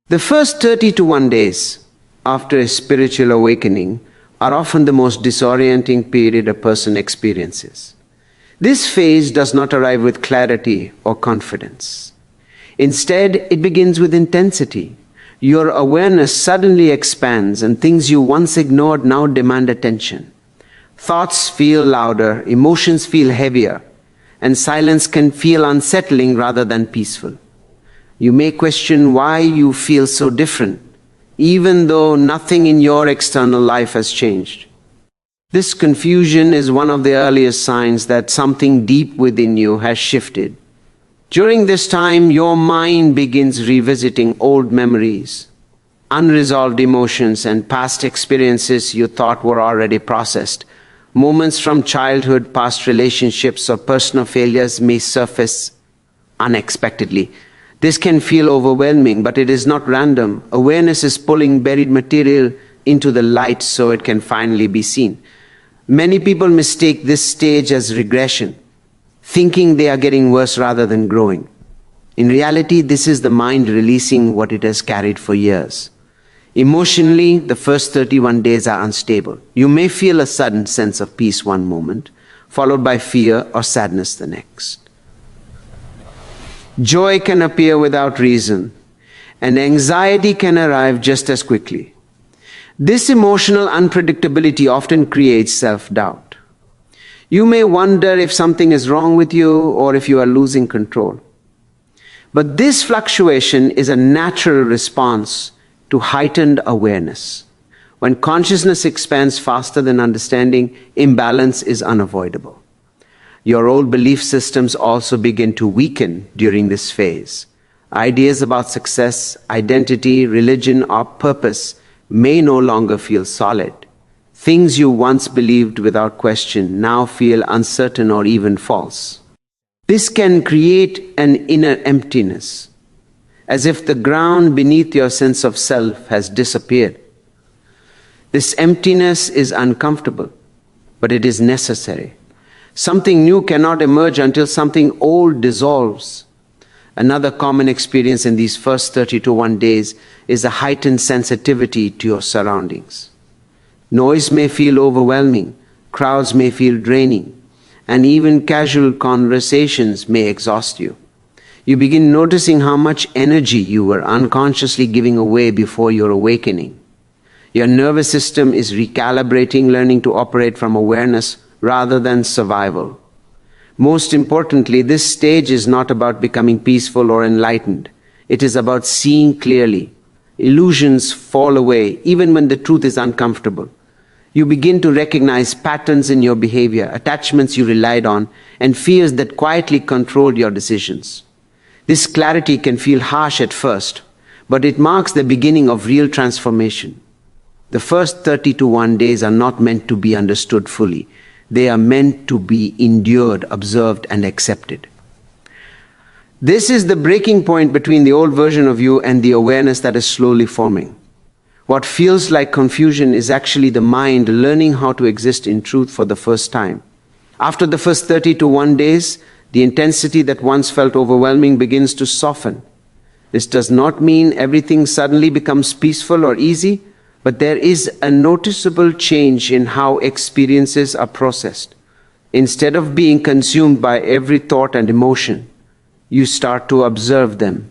The first 30 to 1 days after a spiritual awakening are often the most disorienting period a person experiences. This phase does not arrive with clarity or confidence. Instead, it begins with intensity. Your awareness suddenly expands, and things you once ignored now demand attention. Thoughts feel louder, emotions feel heavier, and silence can feel unsettling rather than peaceful. You may question why you feel so different, even though nothing in your external life has changed. This confusion is one of the earliest signs that something deep within you has shifted. During this time, your mind begins revisiting old memories, unresolved emotions, and past experiences you thought were already processed. Moments from childhood, past relationships, or personal failures may surface unexpectedly. This can feel overwhelming, but it is not random. Awareness is pulling buried material into the light so it can finally be seen. Many people mistake this stage as regression, thinking they are getting worse rather than growing. In reality, this is the mind releasing what it has carried for years. Emotionally, the first 31 days are unstable. You may feel a sudden sense of peace one moment, followed by fear or sadness the next. Joy can appear without reason, and anxiety can arrive just as quickly. This emotional unpredictability often creates self-doubt. You may wonder if something is wrong with you or if you are losing control. But this fluctuation is a natural response to heightened awareness. When consciousness expands faster than understanding, imbalance is unavoidable. Your old belief systems also begin to weaken during this phase. Ideas about success, identity, religion, or purpose may no longer feel solid. Things you once believed without question now feel uncertain or even false. This can create an inner emptiness, as if the ground beneath your sense of self has disappeared. This emptiness is uncomfortable, but it is necessary. Something new cannot emerge until something old dissolves. Another common experience in these first 30 to 1 days is a heightened sensitivity to your surroundings. Noise may feel overwhelming, crowds may feel draining, and even casual conversations may exhaust you. You begin noticing how much energy you were unconsciously giving away before your awakening. Your nervous system is recalibrating, learning to operate from awareness rather than survival. Most importantly, this stage is not about becoming peaceful or enlightened. It is about seeing clearly. Illusions fall away even when the truth is uncomfortable. You begin to recognize patterns in your behavior, attachments you relied on, and fears that quietly controlled your decisions. This clarity can feel harsh at first, but it marks the beginning of real transformation. The first 30 to 1 days are not meant to be understood fully. They are meant to be endured, observed, and accepted. This is the breaking point between the old version of you and the awareness that is slowly forming. What feels like confusion is actually the mind learning how to exist in truth for the first time. After the first 30 to 1 days, the intensity that once felt overwhelming begins to soften. This does not mean everything suddenly becomes peaceful or easy, but there is a noticeable change in how experiences are processed. Instead of being consumed by every thought and emotion, you start to observe them.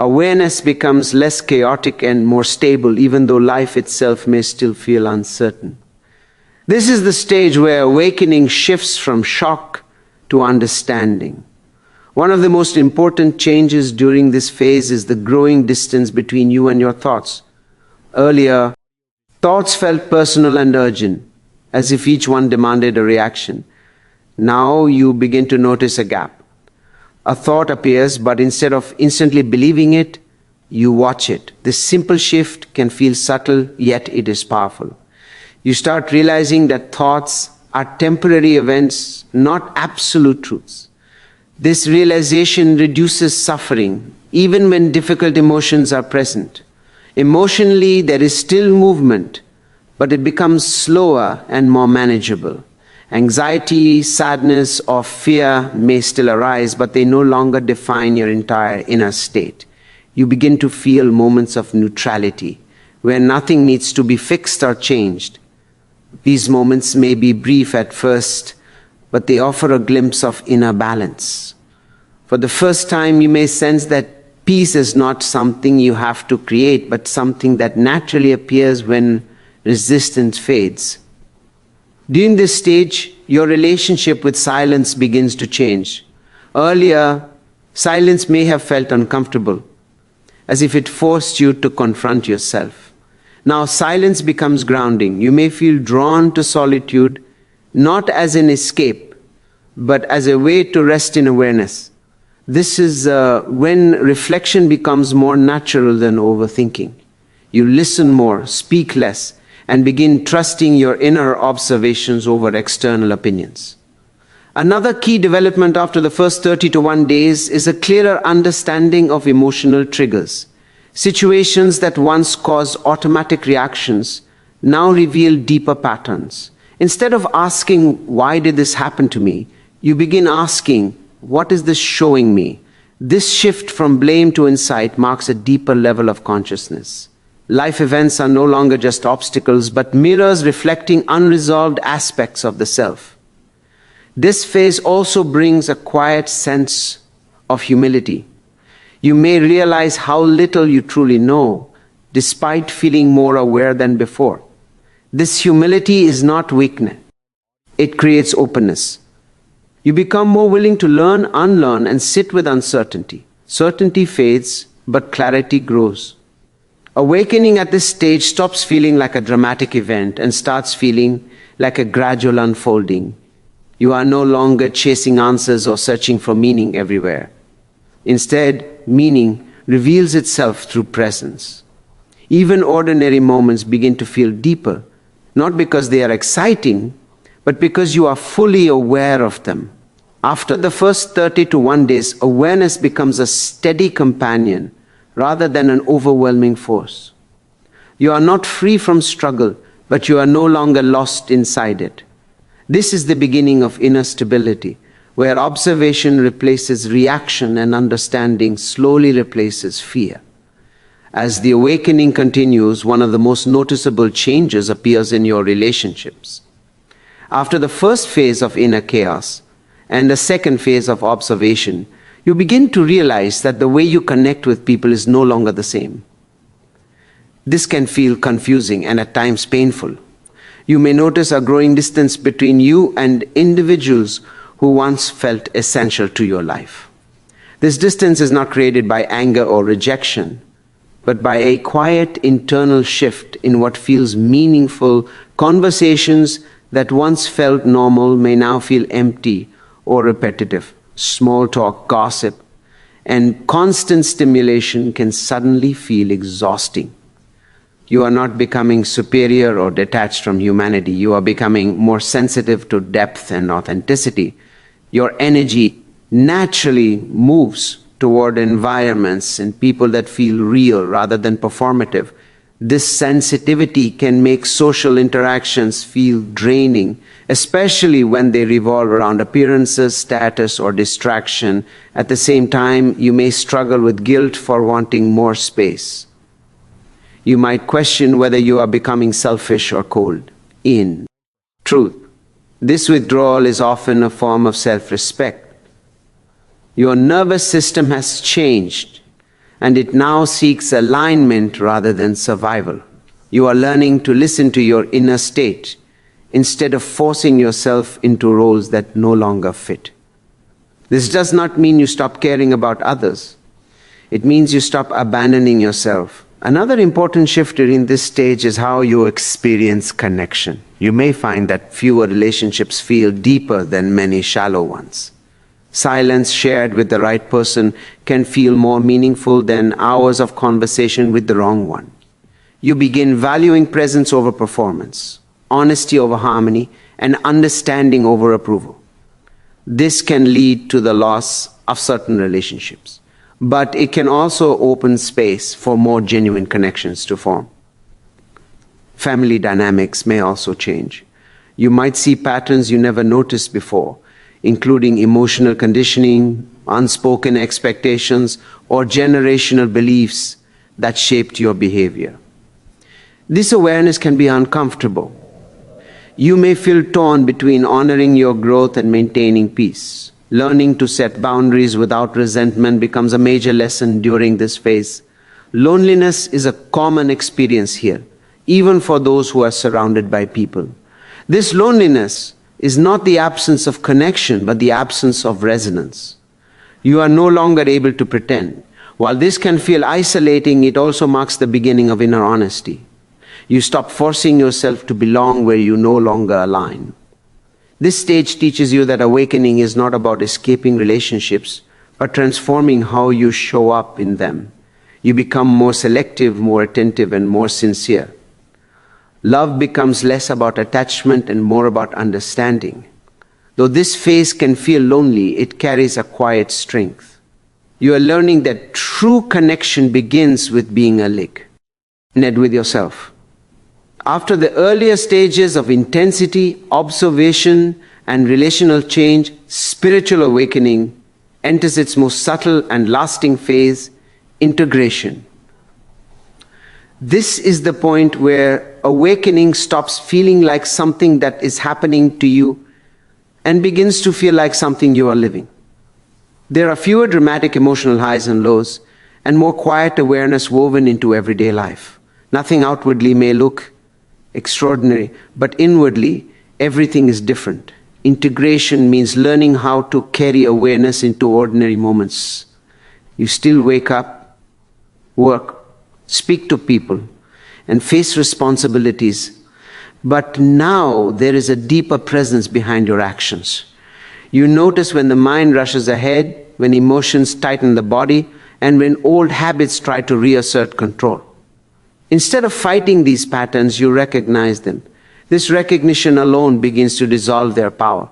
Awareness becomes less chaotic and more stable, even though life itself may still feel uncertain. This is the stage where awakening shifts from shock to understanding. One of the most important changes during this phase is the growing distance between you and your thoughts. Earlier, thoughts felt personal and urgent, as if each one demanded a reaction. Now you begin to notice a gap. A thought appears, but instead of instantly believing it, you watch it. This simple shift can feel subtle, yet it is powerful. You start realizing that thoughts are temporary events, not absolute truths. This realization reduces suffering, even when difficult emotions are present. Emotionally, there is still movement, but it becomes slower and more manageable. Anxiety, sadness, or fear may still arise, but they no longer define your entire inner state. You begin to feel moments of neutrality, where nothing needs to be fixed or changed. These moments may be brief at first, but they offer a glimpse of inner balance. For the first time, you may sense that peace is not something you have to create, but something that naturally appears when resistance fades. During this stage, your relationship with silence begins to change. Earlier, silence may have felt uncomfortable, as if it forced you to confront yourself. Now, silence becomes grounding. You may feel drawn to solitude, not as an escape, but as a way to rest in awareness. This is when reflection becomes more natural than overthinking. You listen more, speak less, and begin trusting your inner observations over external opinions. Another key development after the first 30 to 1 days is a clearer understanding of emotional triggers. Situations that once caused automatic reactions now reveal deeper patterns. Instead of asking, "Why did this happen to me?" you begin asking, "What is this showing me?" This shift from blame to insight marks a deeper level of consciousness. Life events are no longer just obstacles, but mirrors reflecting unresolved aspects of the self. This phase also brings a quiet sense of humility. You may realize how little you truly know, despite feeling more aware than before. This humility is not weakness. It creates openness. You become more willing to learn, unlearn, and sit with uncertainty. Certainty fades, but clarity grows. Awakening at this stage stops feeling like a dramatic event and starts feeling like a gradual unfolding. You are no longer chasing answers or searching for meaning everywhere. Instead, meaning reveals itself through presence. Even ordinary moments begin to feel deeper, not because they are exciting, but because you are fully aware of them. After the first 30 to 1 days, awareness becomes a steady companion rather than an overwhelming force. You are not free from struggle, but you are no longer lost inside it. This is the beginning of inner stability, where observation replaces reaction and understanding slowly replaces fear. As the awakening continues, one of the most noticeable changes appears in your relationships. After the first phase of inner chaos and the second phase of observation, you begin to realize that the way you connect with people is no longer the same. This can feel confusing and at times painful. You may notice a growing distance between you and individuals who once felt essential to your life. This distance is not created by anger or rejection, but by a quiet internal shift in what feels meaningful. Conversations that once felt normal may now feel empty or repetitive. Small talk, gossip, and constant stimulation can suddenly feel exhausting. You are not becoming superior or detached from humanity. You are becoming more sensitive to depth and authenticity. Your energy naturally moves toward environments and people that feel real rather than performative. This sensitivity can make social interactions feel draining, especially when they revolve around appearances, status, or distraction. At the same time, you may struggle with guilt for wanting more space. You might question whether you are becoming selfish or cold. In truth, this withdrawal is often a form of self-respect. Your nervous system has changed, and it now seeks alignment rather than survival. You are learning to listen to your inner state instead of forcing yourself into roles that no longer fit. This does not mean you stop caring about others. It means you stop abandoning yourself. Another important shift during this stage is how you experience connection. You may find that fewer relationships feel deeper than many shallow ones. Silence shared with the right person can feel more meaningful than hours of conversation with the wrong one. You begin valuing presence over performance, honesty over harmony, and understanding over approval. This can lead to the loss of certain relationships, but it can also open space for more genuine connections to form. Family dynamics may also change. You might see patterns you never noticed before, including emotional conditioning, unspoken expectations, or generational beliefs that shaped your behavior. This awareness can be uncomfortable. You may feel torn between honoring your growth and maintaining peace. Learning to set boundaries without resentment becomes a major lesson during this phase. Loneliness is a common experience here, even for those who are surrounded by people. This loneliness is not the absence of connection, but the absence of resonance. You are no longer able to pretend. While this can feel isolating, it also marks the beginning of inner honesty. You stop forcing yourself to belong where you no longer align. This stage teaches you that awakening is not about escaping relationships, but transforming how you show up in them. You become more selective, more attentive, and more sincere. Love becomes less about attachment and more about understanding. Though this phase can feel lonely, it carries a quiet strength. You are learning that true connection begins with being alike, with yourself. After the earlier stages of intensity, observation, and relational change, spiritual awakening enters its most subtle and lasting phase, integration. This is the point where awakening stops feeling like something that is happening to you and begins to feel like something you are living. There are fewer dramatic emotional highs and lows, and more quiet awareness woven into everyday life. Nothing outwardly may look extraordinary, but inwardly, everything is different. Integration means learning how to carry awareness into ordinary moments. You still wake up, work, speak to people, and face responsibilities, but now there is a deeper presence behind your actions. You notice when the mind rushes ahead, when emotions tighten the body, and when old habits try to reassert control. Instead of fighting these patterns, you recognize them. This recognition alone begins to dissolve their power.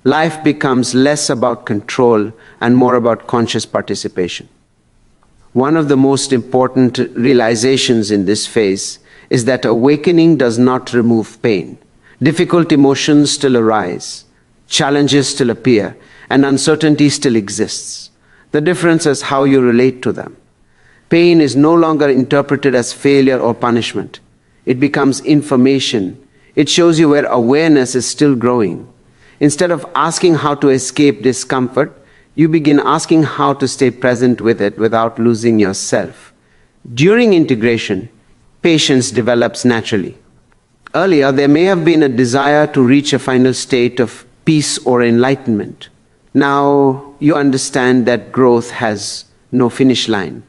Life becomes less about control and more about conscious participation. One of the most important realizations in this phase is that awakening does not remove pain. Difficult emotions still arise, challenges still appear, and uncertainty still exists. The difference is how you relate to them. Pain is no longer interpreted as failure or punishment. It becomes information. It shows you where awareness is still growing. Instead of asking how to escape discomfort, you begin asking how to stay present with it without losing yourself. During integration, patience develops naturally. Earlier, there may have been a desire to reach a final state of peace or enlightenment. Now, you understand that growth has no finish line.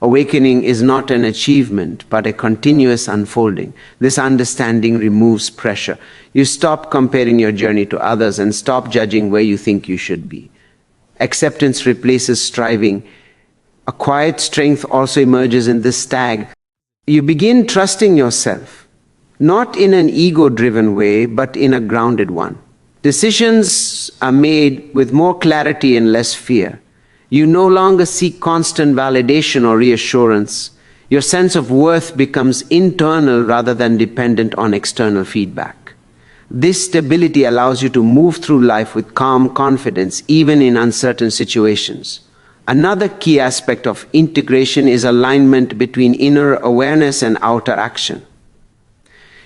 Awakening is not an achievement, but a continuous unfolding. This understanding removes pressure. You stop comparing your journey to others and stop judging where you think you should be. Acceptance replaces striving. A quiet strength also emerges in this stag. You begin trusting yourself, not in an ego-driven way, but in a grounded one. Decisions are made with more clarity and less fear. You no longer seek constant validation or reassurance. Your sense of worth becomes internal rather than dependent on external feedback. This stability allows you to move through life with calm confidence, even in uncertain situations. Another key aspect of integration is alignment between inner awareness and outer action.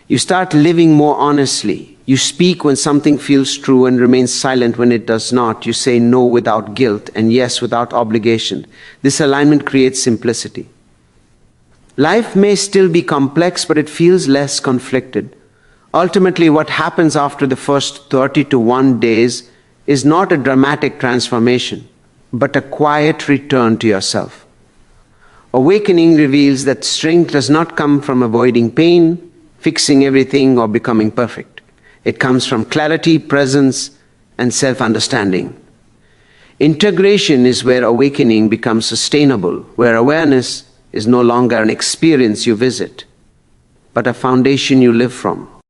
You start living more honestly. You speak when something feels true and remain silent when it does not. You say no without guilt and yes without obligation. This alignment creates simplicity. Life may still be complex, but it feels less conflicted. Ultimately, what happens after the first 30 to 1 days is not a dramatic transformation, but a quiet return to yourself. Awakening reveals that strength does not come from avoiding pain, fixing everything, or becoming perfect. It comes from clarity, presence, and self-understanding. Integration is where awakening becomes sustainable, where awareness is no longer an experience you visit, but a foundation you live from.